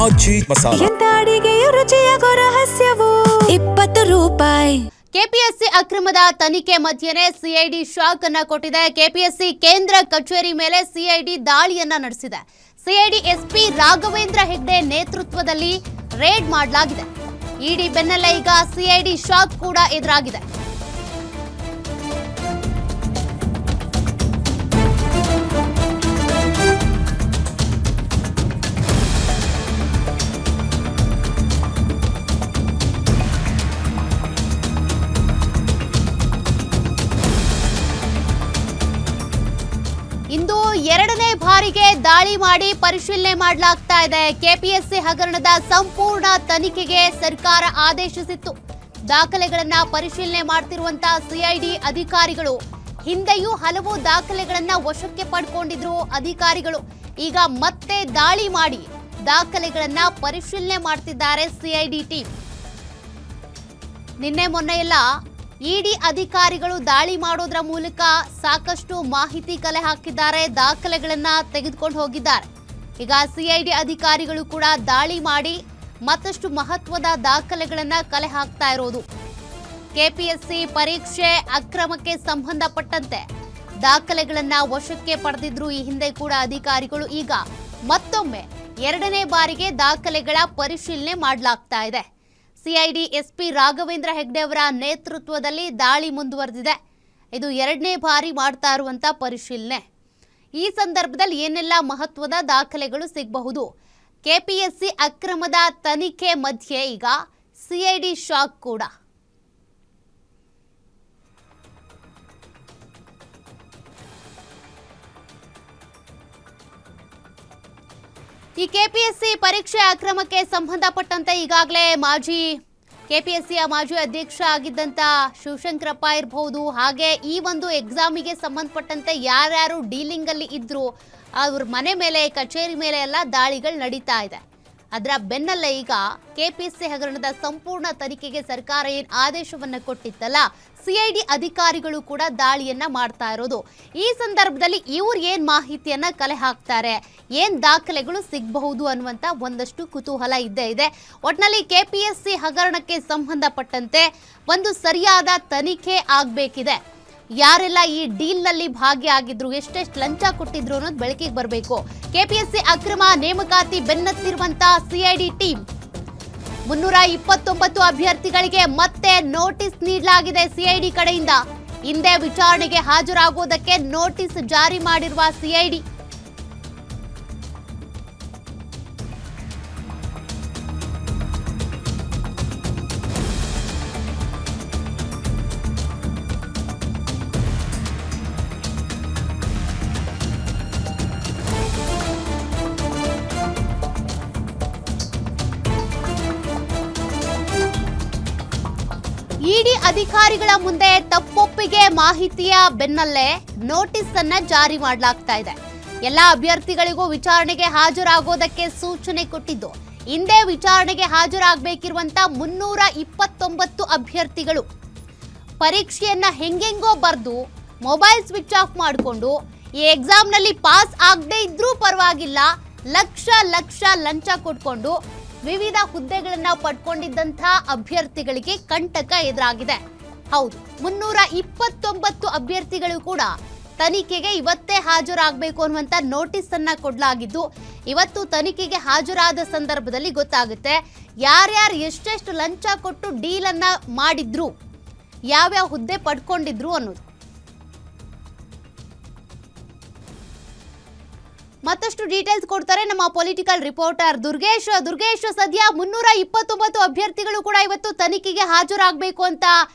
ಮಾಜಿ ಮಸಾಲ. ಎಂತ ಅಡಿಗೆಯ ರುಚಿಯಾಗೋ ರಹಸ್ಯವು 20 ರೂಪಾಯಿ. ಕೆಪಿಎಸ್ಸಿ ಅಕ್ರಮದ ತನಿಖೆ ಮಧ್ಯೆನೇ ಸಿಐಡಿ ಶಾಕ್ ಅನ್ನ ಕೊಟ್ಟಿದೆ. ಕೆಪಿಎಸ್ಸಿ ಕೇಂದ್ರ ಕಚೇರಿ ಮೇಲೆ ಸಿಐಡಿ ದಾಳಿಯನ್ನ ನಡೆಸಿದೆ. ಸಿಐಡಿ ಎಸ್ಪಿ ರಾಘವೇಂದ್ರ ಹೆಗ್ಡೆ ನೇತೃತ್ವದಲ್ಲಿ ರೇಡ್ ಮಾಡಲಾಗಿದೆ. ಇಡಿ ಬೆನ್ನಲ್ಲೇ ಈಗ ಸಿಐಡಿ ಶಾಕ್ ಕೂಡ ಎದುರಾಗಿದೆ. ಇಂದು ಎರಡನೇ ಬಾರಿಗೆ ದಾಳಿ ಮಾಡಿ ಪರಿಶೀಲನೆ ಮಾಡಲಾಗ್ತಾ ಇದೆ. ಕೆಪಿಎಸ್ಸಿ ಹಗರಣದ ಸಂಪೂರ್ಣ ತನಿಖೆಗೆ ಸರ್ಕಾರ ಆದೇಶಿಸಿತ್ತು. ದಾಖಲೆಗಳನ್ನ ಪರಿಶೀಲನೆ ಮಾಡ್ತಿರುವಂತಹ ಸಿಐಡಿ ಅಧಿಕಾರಿಗಳು ಹಿಂದೆಯೂ ಹಲವು ದಾಖಲೆಗಳನ್ನ ವಶಕ್ಕೆ ಪಡ್ಕೊಂಡಿದ್ರು ಅಧಿಕಾರಿಗಳು. ಈಗ ಮತ್ತೆ ದಾಳಿ ಮಾಡಿ ದಾಖಲೆಗಳನ್ನ ಪರಿಶೀಲನೆ ಮಾಡ್ತಿದ್ದಾರೆ ಸಿಐಡಿ ಟೀಮ್. ನಿನ್ನೆ ಮೊನ್ನೆ ಎಲ್ಲ ಇಡಿ ಅಧಿಕಾರಿಗಳು ದಾಳಿ ಮಾಡೋದ್ರ ಮೂಲಕ ಸಾಕಷ್ಟು ಮಾಹಿತಿ ಕಲೆ ಹಾಕಿದ್ದಾರೆ, ದಾಖಲೆಗಳನ್ನ ತೆಗೆದುಕೊಂಡು ಹೋಗಿದ್ದಾರೆ. ಈಗ ಸಿಐಡಿ ಅಧಿಕಾರಿಗಳು ಕೂಡ ದಾಳಿ ಮಾಡಿ ಮತ್ತಷ್ಟು ಮಹತ್ವದ ದಾಖಲೆಗಳನ್ನ ಕಲೆ ಹಾಕ್ತಾ ಇರೋದು. ಕೆಪಿಎಸ್ಸಿ ಪರೀಕ್ಷೆ ಅಕ್ರಮಕ್ಕೆ ಸಂಬಂಧಪಟ್ಟಂತೆ ದಾಖಲೆಗಳನ್ನ ವಶಕ್ಕೆ ಪಡೆದಿದ್ರು ಈ ಹಿಂದೆ ಕೂಡ ಅಧಿಕಾರಿಗಳು. ಈಗ ಮತ್ತೊಮ್ಮೆ ಎರಡನೇ ಬಾರಿಗೆ ದಾಖಲೆಗಳ ಪರಿಶೀಲನೆ ಮಾಡಲಾಗ್ತಾ ಇದೆ. ಸಿಐಡಿ ಎಸ್ಪಿ ರಾಘವೇಂದ್ರ ಹೆಗ್ಡೆ ಅವರ ನೇತೃತ್ವದಲ್ಲಿ ದಾಳಿ ಮುಂದುವರೆದಿದೆ. ಇದು ಎರಡನೇ ಬಾರಿ ಮಾಡ್ತಾ ಇರುವಂತ ಪರಿಶೀಲನೆ. ಈ ಸಂದರ್ಭದಲ್ಲಿ ಏನೆಲ್ಲ ಮಹತ್ವದ ದಾಖಲೆಗಳು ಸಿಗಬಹುದು? ಕೆಪಿಎಸ್ಸಿ ಅಕ್ರಮದ ತನಿಖೆ ಮಧ್ಯೆ ಈಗ ಸಿಐಡಿ ಶಾಕ್ ಕೂಡ. ಈ ಕೆಪಿಎಸ್ಸಿ ಪರೀಕ್ಷೆ ಅಕ್ರಮಕ್ಕೆ ಸಂಬಂಧಪಟ್ಟಂತೆ ಈಗಾಗಲೇ ಕೆಪಿಎಸ್ಸಿಯ ಮಾಜಿ ಅಧ್ಯಕ್ಷ ಆಗಿದ್ದಂತ ಶಿವಶಂಕರಪ್ಪ ಇರಬಹುದು, ಹಾಗೆ ಈ ಒಂದು ಎಕ್ಸಾಮಿಗೆ ಸಂಬಂಧಪಟ್ಟಂತೆ ಯಾರ್ಯಾರು ಡೀಲಿಂಗ್ ಅಲ್ಲಿ ಇದ್ರು ಅವ್ರ ಮನೆ ಮೇಲೆ, ಕಚೇರಿ ಮೇಲೆ ಎಲ್ಲ ದಾಳಿಗಳು ನಡೀತಾ ಇದೆ. ಅದರ ಬೆನ್ನಲ್ಲೇ ಈಗ ಕೆಪಿಎಸ್ಸಿ ಹಗರಣದ ಸಂಪೂರ್ಣ ತನಿಖೆಗೆ ಸರ್ಕಾರ ಏನು ಆದೇಶವನ್ನ ಕೊಟ್ಟಿತ್ತಲ್ಲ, ಸಿಐಡಿ ಅಧಿಕಾರಿಗಳು ಕೂಡ ದಾಳಿಯನ್ನ ಮಾಡ್ತಾ ಇರೋದು. ಈ ಸಂದರ್ಭದಲ್ಲಿ ಇವ್ರು ಏನ್ ಮಾಹಿತಿಯನ್ನ ಕಲೆ ಹಾಕ್ತಾರೆ, ಏನ್ ದಾಖಲೆಗಳು ಸಿಗಬಹುದು ಅನ್ನುವಂತ ಒಂದಷ್ಟು ಕುತೂಹಲ ಇದ್ದೇ ಇದೆ. ಒಟ್ನಲ್ಲಿ ಕೆಪಿಎಸ್ಸಿ ಹಗರಣಕ್ಕೆ ಸಂಬಂಧಪಟ್ಟಂತೆ ಒಂದು ಸರಿಯಾದ ತನಿಖೆ ಆಗ್ಬೇಕಿದೆ. ಯಾರೆಲ್ಲ ಈ ಡೀಲ್ ನಲ್ಲಿ ಭಾಗಿಯಾಗಿದ್ರು, ಎಷ್ಟೆಷ್ಟು ಲಂಚ ಕೊಟ್ಟಿದ್ರು ಅನ್ನೋದು ಬೆಳಕಿಗೆ ಬರಬೇಕು. ಕೆಪಿಎಸ್ಸಿ ಅಕ್ರಮ ನೇಮಕಾತಿ ಬೆನ್ನತ್ತಿರುವಂತಹ ಸಿಐಡಿ ಟೀಮ್ 329 ಅಭ್ಯರ್ಥಿಗಳಿಗೆ ಮತ್ತೆ ನೋಟಿಸ್ ನೀಡಲಾಗಿದೆ ಸಿಐಡಿ ಕಡೆಯಿಂದ. ಹಿಂದೆ ವಿಚಾರಣೆಗೆ ಹಾಜರಾಗುವುದಕ್ಕೆ ನೋಟಿಸ್ ಜಾರಿ ಮಾಡಿರುವ ಸಿಐಡಿ ಇಡಿ ಅಧಿಕಾರಿಗಳ ಮುಂದೆ ತಪ್ಪೊಪ್ಪಿಗೆ ಮಾಹಿತಿಯ ಬೆನ್ನಲ್ಲೇ ನೋಟಿಸ್ ಅನ್ನ ಜಾರಿ ಮಾಡಲಾಗ್ತಾ ಇದೆ. ಎಲ್ಲಾ ಅಭ್ಯರ್ಥಿಗಳಿಗೂ ವಿಚಾರಣೆಗೆ ಹಾಜರಾಗೋದಕ್ಕೆ ಸೂಚನೆ ಕೊಟ್ಟಿದ್ದು. ಹಿಂದೆ ವಿಚಾರಣೆಗೆ ಹಾಜರಾಗಬೇಕಿರುವಂತ 329 ಅಭ್ಯರ್ಥಿಗಳು ಪರೀಕ್ಷೆಯನ್ನ ಹೆಂಗೆಂಗೋ ಬರೆದು ಮೊಬೈಲ್ ಸ್ವಿಚ್ ಆಫ್ ಮಾಡಿಕೊಂಡು ಈ ಎಕ್ಸಾಮ್ನಲ್ಲಿ ಪಾಸ್ ಆಗದೆ ಇದ್ರೂ ಪರವಾಗಿಲ್ಲ, ಲಕ್ಷ ಲಕ್ಷ ಲಂಚ ಕೊಟ್ಕೊಂಡು ವಿವಿಧ ಹುದ್ದೆಗಳನ್ನ ಪಡ್ಕೊಂಡಿದ್ದಂಥ ಅಭ್ಯರ್ಥಿಗಳಿಗೆ ಕಂಟಕ ಎದುರಾಗಿದೆ. ಹೌದು, 329 ಅಭ್ಯರ್ಥಿಗಳು ಕೂಡ ತನಿಖೆಗೆ ಇವತ್ತೇ ಹಾಜರಾಗಬೇಕು ಅನ್ನುವಂಥ ನೋಟಿಸ್ ಅನ್ನ ಕೊಡಲಾಗಿದ್ದು, ಇವತ್ತು ತನಿಖೆಗೆ ಹಾಜರಾದ ಸಂದರ್ಭದಲ್ಲಿ ಗೊತ್ತಾಗುತ್ತೆ ಯಾರ್ಯಾರು ಎಷ್ಟೆಷ್ಟು ಲಂಚ ಕೊಟ್ಟು ಡೀಲ್ ಅನ್ನ ಮಾಡಿದ್ರು, ಯಾವ್ಯಾವ ಹುದ್ದೆ ಪಡ್ಕೊಂಡಿದ್ರು ಅನ್ನೋದು. ಮತ್ತಷ್ಟು ಡೀಟೇಲ್ಸ್ ಕೊಡ್ತಾರೆ ನಮ್ಮ ಪೊಲಿಟಿಕಲ್ ರಿಪೋರ್ಟರ್ ದುರ್ಗೇಶ್. ಸದ್ಯ 329 ಅಭ್ಯರ್ಥಿಗಳು ಕೂಡ ಇವತ್ತು ತನಿಖೆಗೆ ಹಾಜರಾಗಬೇಕು ಅಂತ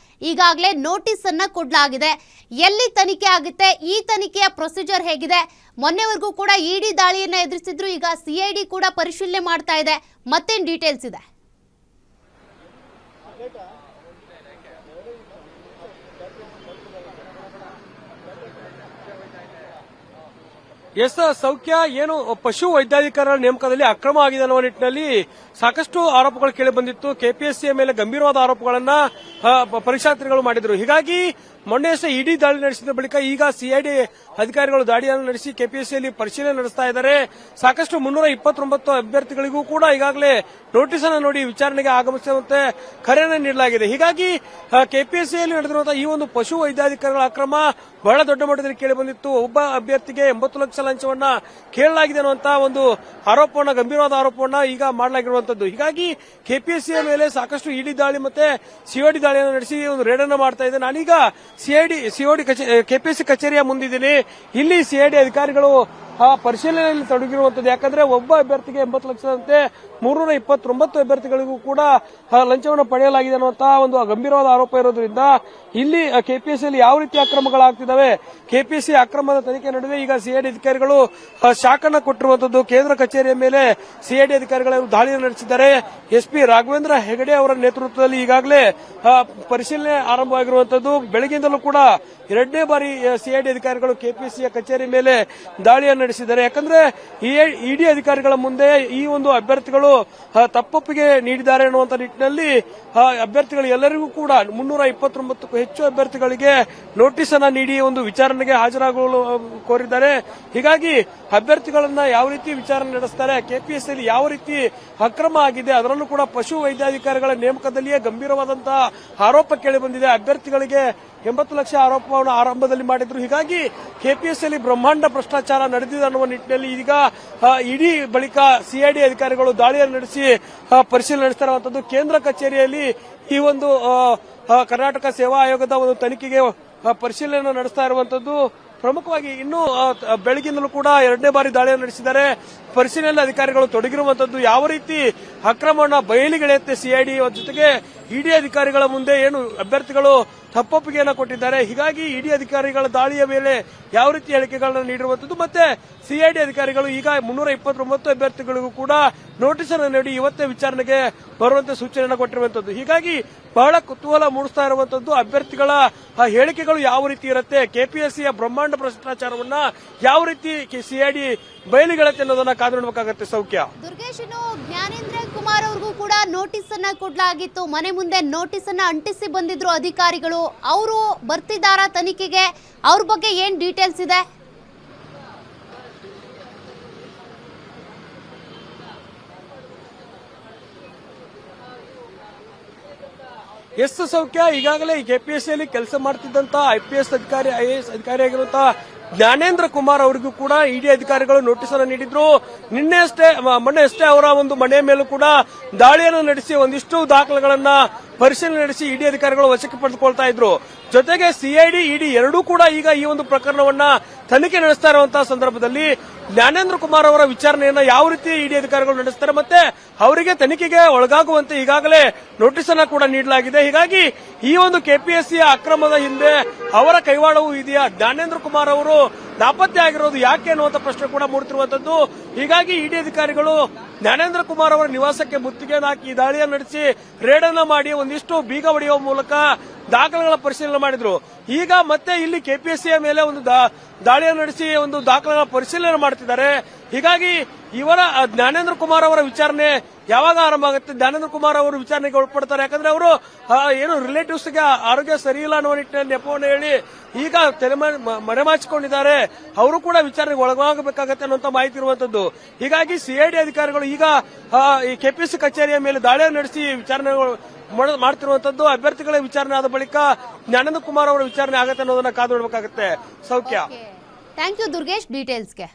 ಈಗಾಗಲೇ ನೋಟಿಸ್ ಅನ್ನ ಕೊಡಲಾಗಿದೆ. ಎಲ್ಲಿ ತನಿಖೆ ಆಗುತ್ತೆ, ಈ ತನಿಖೆಯ ಪ್ರೊಸೀಜರ್ ಹೇಗಿದೆ? ಮೊನ್ನೆವರೆಗೂ ಕೂಡ ಇಡಿ ದಾಳಿಯನ್ನ ಎದುರಿಸಿದ್ರು, ಈಗ ಸಿಐಡಿ ಕೂಡ ಪರಿಶೀಲನೆ ಮಾಡ್ತಾ ಇದೆ. ಮತ್ತೇನು ಡೀಟೇಲ್ಸ್ ಇದೆ? ಎಸ್ ಸೌಖ್ಯ ಏನು ಪಶು ವೈದ್ಯಾಧಿಕಾರಿಗಳ ನೇಮಕದಲ್ಲಿ ಅಕ್ರಮ ಆಗಿದೆ ಅನ್ನುವ ನಿಟ್ಟಿನಲ್ಲಿ ಸಾಕಷ್ಟು ಆರೋಪಗಳು ಕೇಳಿ ಬಂದಿತ್ತು. ಕೆಪಿಎಸ್ಸಿಯ ಮೇಲೆ ಗಂಭೀರವಾದ ಆರೋಪಗಳನ್ನ ಪರೀಕ್ಷಾರ್ಥಿಗಳು ಮಾಡಿದ್ರು. ಹೀಗಾಗಿ ಮೊನ್ನೆಯಷ್ಟೇ ಇಡಿ ದಾಳಿ ನಡೆಸಿದ ಬಳಿಕ ಈಗ ಸಿಐಡಿ ಅಧಿಕಾರಿಗಳು ದಾಳಿಯನ್ನು ನಡೆಸಿ ಕೆಪಿಎಸ್ಸಿಯಲ್ಲಿ ಪರಿಶೀಲನೆ ನಡೆಸ್ತಾ ಇದ್ದಾರೆ. ಸಾಕಷ್ಟು 329 ಅಭ್ಯರ್ಥಿಗಳಿಗೂ ಕೂಡ ಈಗಾಗಲೇ ನೋಟಿಸ್ ಅನ್ನು ನೋಡಿ ವಿಚಾರಣೆಗೆ ಆಗಮಿಸುವಂತೆ ಕರೆಯನ್ನು ನೀಡಲಾಗಿದೆ. ಹೀಗಾಗಿ ಕೆಪಿಎಸ್ಸಿಯಲ್ಲಿ ನಡೆದಿರುವಂತಹ ಈ ಒಂದು ಪಶು ವೈದ್ಯಾಧಿಕಾರಿಗಳ ಅಕ್ರಮ ಬಹಳ ದೊಡ್ಡ ಮಟ್ಟದಲ್ಲಿ ಕೇಳಿ ಬಂದಿತ್ತು. ಒಬ್ಬ ಅಭ್ಯರ್ಥಿಗೆ 80 ಲಕ್ಷ ಲಂಚವನ್ನ ಕೇಳಲಾಗಿದೆ ಅನ್ನುವಂತಹ ಒಂದು ಆರೋಪವನ್ನ, ಗಂಭೀರವಾದ ಆರೋಪವನ್ನ ಈಗ ಮಾಡಲಾಗಿರುವಂತದ್ದು. ಹೀಗಾಗಿ ಕೆಪಿಎಸ್ಸಿಯ ಮೇಲೆ ಸಾಕಷ್ಟು ಇಡಿ ದಾಳಿ ಮತ್ತೆ ಸಿಒಡಿ ದಾಳಿಯನ್ನು ನಡೆಸಿ ಒಂದು ರೇಡ್ ಅನ್ನು ಮಾಡ್ತಾ ಇದೆ. ನಾನೀಗ ಸಿಒಡಿ ಕೆಪಿಎಸ್ಸಿ ಕಚೇರಿಯ ಮುಂದಿದ್ದೀನಿ. ಇಲ್ಲಿ ಸಿಐಡಿ ಅಧಿಕಾರಿಗಳು ಪರಿಶೀಲನೆಯಲ್ಲಿ ತೊಡಗಿರುವಂತದ್ದು. ಯಾಕಂದ್ರೆ ಒಬ್ಬ ಅಭ್ಯರ್ಥಿಗೆ 80 ಲಕ್ಷದಂತೆ 329 ಅಭ್ಯರ್ಥಿಗಳಿಗೂ ಕೂಡ ಲಂಚವನ್ನು ಪಡೆಯಲಾಗಿದೆ ಅನ್ನುವಂತಹ ಒಂದು ಗಂಭೀರವಾದ ಆರೋಪ ಇರೋದ್ರಿಂದ ಇಲ್ಲಿ ಕೆಪಿಎಸ್ಸಿಯಲ್ಲಿ ಯಾವ ರೀತಿ ಅಕ್ರಮಗಳಾಗ್ತಿದ್ದಾವೆ, ಕೆಪಿಎಸ್ಸಿ ಅಕ್ರಮದ ತನಿಖೆ ನಡುವೆ ಈಗ ಸಿಐಡಿ ಅಧಿಕಾರಿಗಳು ಶಾಕ್ ಅನ್ನು ಕೊಟ್ಟಿರುವಂತದ್ದು. ಕೇಂದ್ರ ಕಚೇರಿಯ ಮೇಲೆ ಸಿಐಡಿ ಅಧಿಕಾರಿಗಳು ದಾಳಿಯನ್ನು ನಡೆಸಿದ್ದಾರೆ. ಎಸ್ಪಿ ರಾಘವೇಂದ್ರ ಹೆಗಡೆ ಅವರ ನೇತೃತ್ವದಲ್ಲಿ ಈಗಾಗಲೇ ಪರಿಶೀಲನೆ ಆರಂಭವಾಗಿರುವಂತದ್ದು. ಬೆಳಗ್ಗಿಂದಲೂ ಕೂಡ 2ನೇ ಬಾರಿ ಸಿಐಡಿ ಅಧಿಕಾರಿಗಳು ಕೆಪಿಎಸ್ಸಿಯ ಕಚೇರಿ ಮೇಲೆ ದಾಳಿಯನ್ನು ನಡೆಸಿದ್ದಾರೆ. ಯಾಕಂದ್ರೆ ಇಡಿ ಅಧಿಕಾರಿಗಳ ಮುಂದೆ ಈ ಒಂದು ಅಭ್ಯರ್ಥಿಗಳು ತಪ್ಪೊಪ್ಪಿಗೆ ನೀಡಿದ್ದಾರೆ ಅನ್ನುವಂತ ನಿಟ್ಟಿನಲ್ಲಿ ಅಭ್ಯರ್ಥಿಗಳು ಎಲ್ಲರಿಗೂ ಕೂಡ 329ಕ್ಕೂ ಹೆಚ್ಚು ಅಭ್ಯರ್ಥಿಗಳಿಗೆ ನೋಟಿಸ್ ಅನ್ನ ನೀಡಿ ಒಂದು ವಿಚಾರಣೆಗೆ ಹಾಜರಾಗಲು ಕೋರಿದ್ದಾರೆ. ಹೀಗಾಗಿ ಅಭ್ಯರ್ಥಿಗಳನ್ನ ಯಾವ ರೀತಿ ವಿಚಾರಣೆ ನಡೆಸ್ತಾರೆ, ಕೆಪಿಎಸ್ಸಿಯಲ್ಲಿ ಯಾವ ರೀತಿ ಅಕ್ರಮ ಆಗಿದೆ, ಅದರಲ್ಲೂ ಕೂಡ ಪಶು ವೈದ್ಯಾಧಿಕಾರಿಗಳ ನೇಮಕದಲ್ಲಿಯೇ ಗಂಭೀರವಾದಂತಹ ಆರೋಪ ಕೇಳಿ ಬಂದಿದೆ. ಅಭ್ಯರ್ಥಿಗಳಿಗೆ 80 ಲಕ್ಷ ಆರೋಪವನ್ನು ಆರಂಭದಲ್ಲಿ ಮಾಡಿದ್ರು. ಹೀಗಾಗಿ ಕೆಪಿಎಸ್ಸಿಯಲ್ಲಿ ಬ್ರಹ್ಮಾಂಡ ಭ್ರಷ್ಟಾಚಾರ ನಡೆದಿದೆ ಅನ್ನುವ ನಿಟ್ಟಿನಲ್ಲಿ ಈಗ ಇಡಿ ಬಳಿಕ ಸಿಐಡಿ ಅಧಿಕಾರಿಗಳು ದಾಳಿಯನ್ನು ನಡೆಸಿ ಪರಿಶೀಲನೆ ನಡೆಸ್ತಾ ಇರುವಂತದ್ದು. ಕೇಂದ್ರ ಕಚೇರಿಯಲ್ಲಿ ಈ ಒಂದು ಕರ್ನಾಟಕ ಸೇವಾ ಆಯೋಗದ ಒಂದು ತನಿಖೆಗೆ ಪರಿಶೀಲನೆ ನಡೆಸ್ತಾ ಇರುವಂತದ್ದು. ಪ್ರಮುಖವಾಗಿ ಇನ್ನು ಬೆಳಗಿನಲ್ಲೂ ಕೂಡ 2ನೇ ಬಾರಿ ದಾಳಿಯನ್ನು ನಡೆಸಿದ್ದಾರೆ. ಪರಿಶೀಲನೆ ಅಧಿಕಾರಿಗಳು ತೊಡಗಿರುವಂತದ್ದು. ಯಾವ ರೀತಿ ಅಕ್ರಮವನ್ನು ಬಯಲಿಗೆಳೆಯುತ್ತೆ ಸಿಐಡಿ ಜೊತೆಗೆ ಇಡಿ ಅಧಿಕಾರಿಗಳ ಮುಂದೆ ಏನು ಅಭ್ಯರ್ಥಿಗಳು ತಪ್ಪೊಪ್ಪಿಗೆಯನ್ನು ಕೊಟ್ಟಿದ್ದಾರೆ. ಹೀಗಾಗಿ ಇಡಿ ಅಧಿಕಾರಿಗಳ ದಾಳಿಯ ಮೇಲೆ ಯಾವ ರೀತಿ ಹೇಳಿಕೆಗಳನ್ನು ನೀಡಿರುವಂತದ್ದು ಮತ್ತೆ ಸಿಐಡಿ ಅಧಿಕಾರಿಗಳು ಈಗ 329 ಅಭ್ಯರ್ಥಿಗಳಿಗೂ ಕೂಡ ನೋಟಿಸ್ ಅನ್ನು ನೀಡಿ ಇವತ್ತೇ ವಿಚಾರಣೆಗೆ ಬರುವಂತೆ ಸೂಚನೆಯನ್ನು ಕೊಟ್ಟಿರುವಂತದ್ದು. ಹೀಗಾಗಿ ಬಹಳ ಕುತೂಹಲ ಮೂಡಿಸ್ತಾ ಇರುವಂತದ್ದು ಅಭ್ಯರ್ಥಿಗಳ ಹೇಳಿಕೆಗಳು ಯಾವ ರೀತಿ ಇರುತ್ತೆ, ಕೆಪಿಎಸ್ಸಿಯ ಬ್ರಹ್ಮಾಂಡ ಭ್ರಷ್ಟಾಚಾರವನ್ನ ಯಾವ ರೀತಿ ಸಿಐಡಿ ಬಯಲಿಗೆಳುತ್ತೆ ಅನ್ನೋದನ್ನ ಕಾದು ನೋಡಬೇಕಾಗುತ್ತೆ. ಸೌಖ್ಯ ದುರ್ಗೇಶ್, ಇನ್ನು ಜ್ಞಾನೇಂದ್ರ ಕುಮಾರ್ ಅವ್ರಿಗೂ ಕೂಡ ನೋಟಿಸ್ ಅನ್ನ ಕೊಡಲಾಗಿತ್ತು. ಮನೆ ಮುಂದೆ ನೋಟಿಸ್ ಅನ್ನ ಅಂಟಿಸಿ ಬಂದಿದ್ರು ಅಧಿಕಾರಿಗಳು. ಅವರು ಬರ್ತಿದ್ದಾರಾ ತನಿಖೆಗೆ? ಅವ್ರ ಬಗ್ಗೆ ಏನ್ ಡೀಟೇಲ್ಸ್ ಇದೆ? ಎಸ್ ಸೌಖ್ಯ, ಈಗಾಗಲೇ ಕೆಪಿಎಸ್ಸಿಯಲ್ಲಿ ಕೆಲಸ ಮಾಡ್ತಿದ್ದಂತ ಐಪಿಎಸ್ ಅಧಿಕಾರಿ, ಐಎಎಸ್ ಅಧಿಕಾರಿ ಆಗಿರುವಂತಹ ಜ್ಞಾನೇಂದ್ರ ಕುಮಾರ್ ಅವರಿಗೂ ಕೂಡ ಇಡಿ ಅಧಿಕಾರಿಗಳು ನೋಟಿಸ್ ಅನ್ನು ನೀಡಿದ್ರು. ಮೊನ್ನೆ ಅಷ್ಟೇ ಅವರ ಒಂದು ಮನೆಯ ಮೇಲೂ ಕೂಡ ದಾಳಿಯನ್ನು ನಡೆಸಿ ಒಂದಿಷ್ಟು ದಾಖಲೆಗಳನ್ನ ಪರಿಶೀಲನೆ ನಡೆಸಿ ಇಡಿ ಅಧಿಕಾರಿಗಳು ವಶಕ್ಕೆ ಪಡೆದುಕೊಳ್ತಾ ಇದ್ರು. ಜೊತೆಗೆ ಸಿಐಡಿ, ಇಡಿ ಎರಡೂ ಕೂಡ ಈಗ ಈ ಒಂದು ಪ್ರಕರಣವನ್ನ ತನಿಖೆ ನಡೆಸ್ತಾ ಇರುವಂತಹ ಸಂದರ್ಭದಲ್ಲಿ ಜ್ಞಾನೇಂದ್ರ ಕುಮಾರ್ ಅವರ ವಿಚಾರಣೆಯನ್ನ ಯಾವ ರೀತಿ ಇಡಿ ಅಧಿಕಾರಿಗಳು ನಡೆಸ್ತಾರೆ ಮತ್ತೆ ಅವರಿಗೆ ತನಿಖೆಗೆ ಒಳಗಾಗುವಂತೆ ಈಗಾಗಲೇ ನೋಟಿಸ್ ಅನ್ನ ಕೂಡ ನೀಡಲಾಗಿದೆ. ಹೀಗಾಗಿ ಈ ಒಂದು ಕೆಪಿಎಸ್ಸಿಯ ಅಕ್ರಮದ ಹಿಂದೆ ಅವರ ಕೈವಾಡವೂ ಇದೆಯಾ, ಜ್ಞಾನೇಂದ್ರ ಕುಮಾರ್ ಅವರು ನಾಪತ್ತೆ ಆಗಿರೋದು ಯಾಕೆ ಅನ್ನುವಂತ ಪ್ರಶ್ನೆ ಕೂಡ ಮೂಡುತ್ತಿರುವಂತದ್ದು. ಹೀಗಾಗಿ ಇಡಿ ಅಧಿಕಾರಿಗಳು ಜ್ಞಾನೇಂದ್ರ ಕುಮಾರ್ ಅವರ ನಿವಾಸಕ್ಕೆ ಮುತ್ತಿಗೆಯನ್ನು ಹಾಕಿ ದಾಳಿಯನ್ನು ನಡೆಸಿ ರೇಡ್ ಅನ್ನ ಮಾಡಿ ಒಂದಿಷ್ಟು ಬೀಗ ಹೊಡೆಯುವ ಮೂಲಕ ದಾಖಲೆಗಳ ಪರಿಶೀಲನೆ ಮಾಡಿದ್ರು. ಈಗ ಮತ್ತೆ ಇಲ್ಲಿ ಕೆಪಿಎಸ್ಸಿಯ ಮೇಲೆ ಒಂದು ದಾಳಿಯನ್ನು ನಡೆಸಿ ಒಂದು ದಾಖಲೆಗಳ ಪರಿಶೀಲನೆ ಮಾಡುತ್ತಿದ್ದಾರೆ. ಹೀಗಾಗಿ ಇವರ ಜ್ಞಾನೇಂದ್ರ ಕುಮಾರ್ ಅವರ ವಿಚಾರಣೆ ಯಾವಾಗ ಆರಂಭ ಆಗುತ್ತೆ, ಜ್ಞಾನೇಂದ್ರ ಕುಮಾರ್ ಅವರು ವಿಚಾರಣೆಗೆ ಒಳಪಡ್ತಾರೆ. ಯಾಕಂದ್ರೆ ಅವರು ಏನು ರಿಲೇಟಿವ್ಸ್ಗೆ ಆರೋಗ್ಯ ಸರಿ ಇಲ್ಲ ಅನ್ನುವ ನಿಟ್ಟಿನಲ್ಲಿ ನೆಪವನ್ನು ಹೇಳಿ ಈಗ ಮರೆಮಾಚಿಕೊಂಡಿದ್ದಾರೆ. ಅವರು ಕೂಡ ವಿಚಾರಣೆಗೆ ಒಳಗಾಗಬೇಕಾಗತ್ತೆ ಅನ್ನುವಂತ ಮಾಹಿತಿ ಇರುವಂತದ್ದು. ಹೀಗಾಗಿ ಸಿಐಡಿ ಅಧಿಕಾರಿಗಳು ಈಗ ಈ ಕೆಪಿಎಸ್ಸಿ ಕಚೇರಿಯ ಮೇಲೆ ದಾಳಿಯನ್ನು ನಡೆಸಿ ವಿಚಾರಣೆ ಮಾಡ್ತಿರುವಂತದ್ದು. ಅಭ್ಯರ್ಥಿಗಳ ವಿಚಾರಣೆ ಆದ ಬಳಿಕ ಜ್ಞಾನೇಂದ್ರ ಕುಮಾರ್ ಅವರ ವಿಚಾರಣೆ ಆಗತ್ತೆ ಅನ್ನೋದನ್ನ ಕಾದು ನೋಡಬೇಕಾಗುತ್ತೆ. ಸೌಖ್ಯ, ಥ್ಯಾಂಕ್ ಯು ದುರ್ಗೇಶ್ ಡೀಟೇಲ್ಸ್ಗೆ.